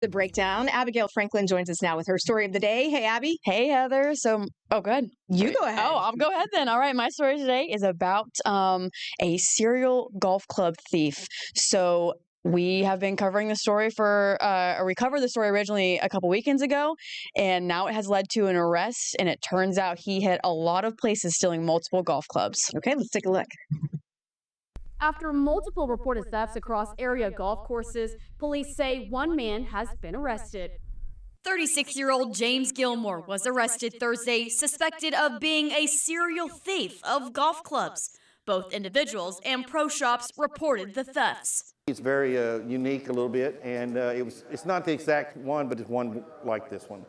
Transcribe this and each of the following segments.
The breakdown. Abigail Franklin joins us now with her story of the day. Hey, Abby. Hey, Heather. Oh, go ahead. You go ahead. Oh, I'll go ahead then. All right. My story today is about a serial golf club thief. So we have been covering the story or we covered the story originally a couple weekends ago, and now it has led to an arrest. And it turns out he hit a lot of places stealing multiple golf clubs. Okay, let's take a look. After multiple reported thefts across area golf courses, police say one man has been arrested. 36-year-old James Gilmore was arrested Thursday, suspected of being a serial thief of golf clubs. Both individuals and pro shops reported the thefts. It's very unique a little bit, and it's not the exact one, but it's one like this one.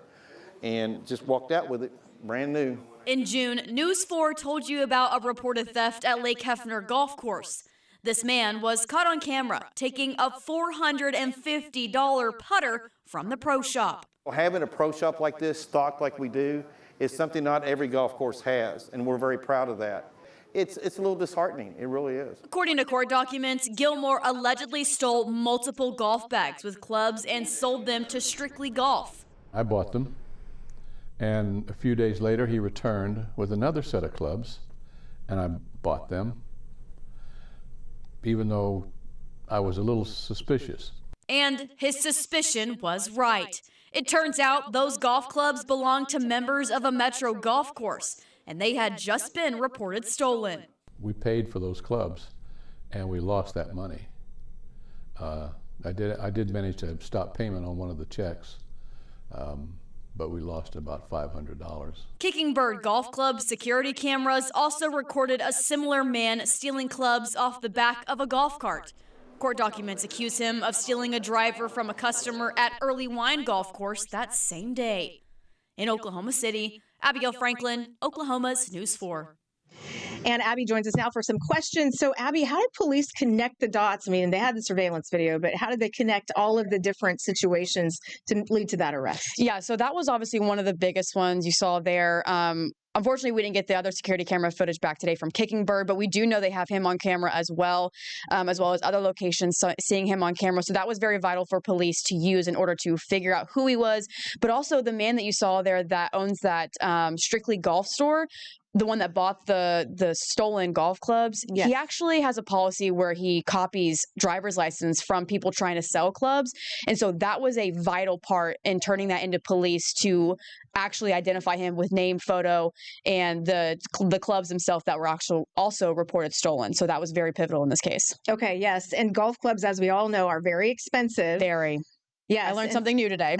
And just walked out with it, brand new. In June, News 4 told you about a reported theft at Lake Hefner Golf Course. This man was caught on camera taking a $450 putter from the pro shop. Having a pro shop like this, stocked like we do, is something not every golf course has, and we're very proud of that. It's a little disheartening, it really is. According to court documents, Gilmore allegedly stole multiple golf bags with clubs and sold them to Strictly Golf. I bought them, and a few days later he returned with another set of clubs, and I bought them, even though I was a little suspicious. And his suspicion was right. It turns out those golf clubs belonged to members of a Metro golf course, and they had just been reported stolen. We paid for those clubs, and we lost that money. I did manage to stop payment on one of the checks, but we lost about $500. Kicking Bird Golf Club security cameras also recorded a similar man stealing clubs off the back of a golf cart. Court documents accuse him of stealing a driver from a customer at Early Wine Golf Course that same day. In Oklahoma City, Abigail Franklin, Oklahoma's News 4. And Abby joins us now for some questions. So, Abby, how did police connect the dots? I mean, they had the surveillance video, but how did they connect all of the different situations to lead to that arrest? Yeah, so that was obviously one of the biggest ones you saw there. Unfortunately, we didn't get the other security camera footage back today from Kicking Bird, but we do know they have him on camera as well as other locations seeing him on camera. So that was very vital for police to use in order to figure out who he was. But also the man that you saw there that owns that Strictly Golf store, the one that bought the stolen golf clubs, yes. He actually has a policy where he copies driver's license from people trying to sell clubs. And so that was a vital part in turning that into police to actually identify him with name, photo, and the clubs themselves that were also reported stolen. So that was very pivotal in this case. Okay, yes. And golf clubs, as we all know, are very expensive. Very. Yes. I learned something new today.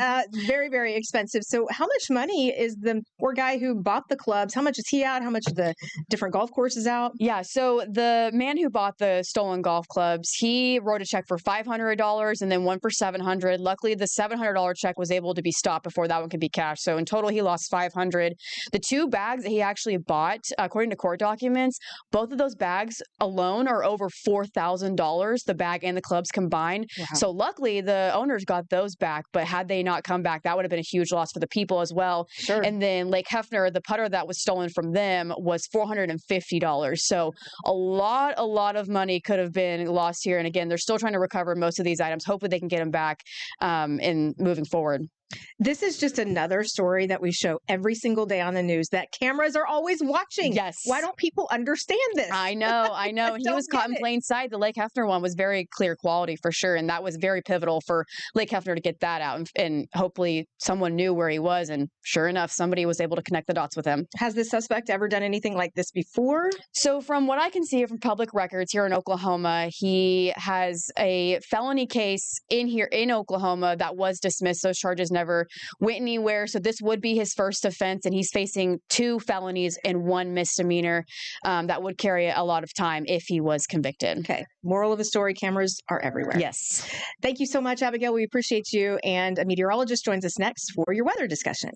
Very, very expensive. So how much money is the poor guy who bought the clubs? How much is he out? How much are the different golf courses out? Yeah, so the man who bought the stolen golf clubs, he wrote a check for $500 and then one for $700. Luckily, the $700 check was able to be stopped before that one could be cashed. So in total, he lost $500. The two bags that he actually bought, according to court documents, both of those bags alone are over $4,000, the bag and the clubs combined. Wow. So luckily, the owners got those back, but had they not come back, that would have been a huge loss for the people as well. Sure. And then Lake Hefner, the putter that was stolen from them was $450. So a lot of money could have been lost here. And again, they're still trying to recover most of these items. Hopefully they can get them back in moving forward. This is just another story that we show every single day on the news that cameras are always watching. Yes. Why don't people understand this? I know. And he was caught in plain sight. The Lake Hefner one was very clear quality for sure. And that was very pivotal for Lake Hefner to get that out. And hopefully someone knew where he was. And sure enough, somebody was able to connect the dots with him. Has this suspect ever done anything like this before? So from what I can see from public records here in Oklahoma, he has a felony case in Oklahoma that was dismissed. Those charges never went anywhere. So this would be his first offense, and he's facing 2 felonies and 1 misdemeanor that would carry a lot of time if he was convicted. Okay. Moral of the story, cameras are everywhere. Yes. Thank you so much, Abigail. We appreciate you. And a meteorologist joins us next for your weather discussion.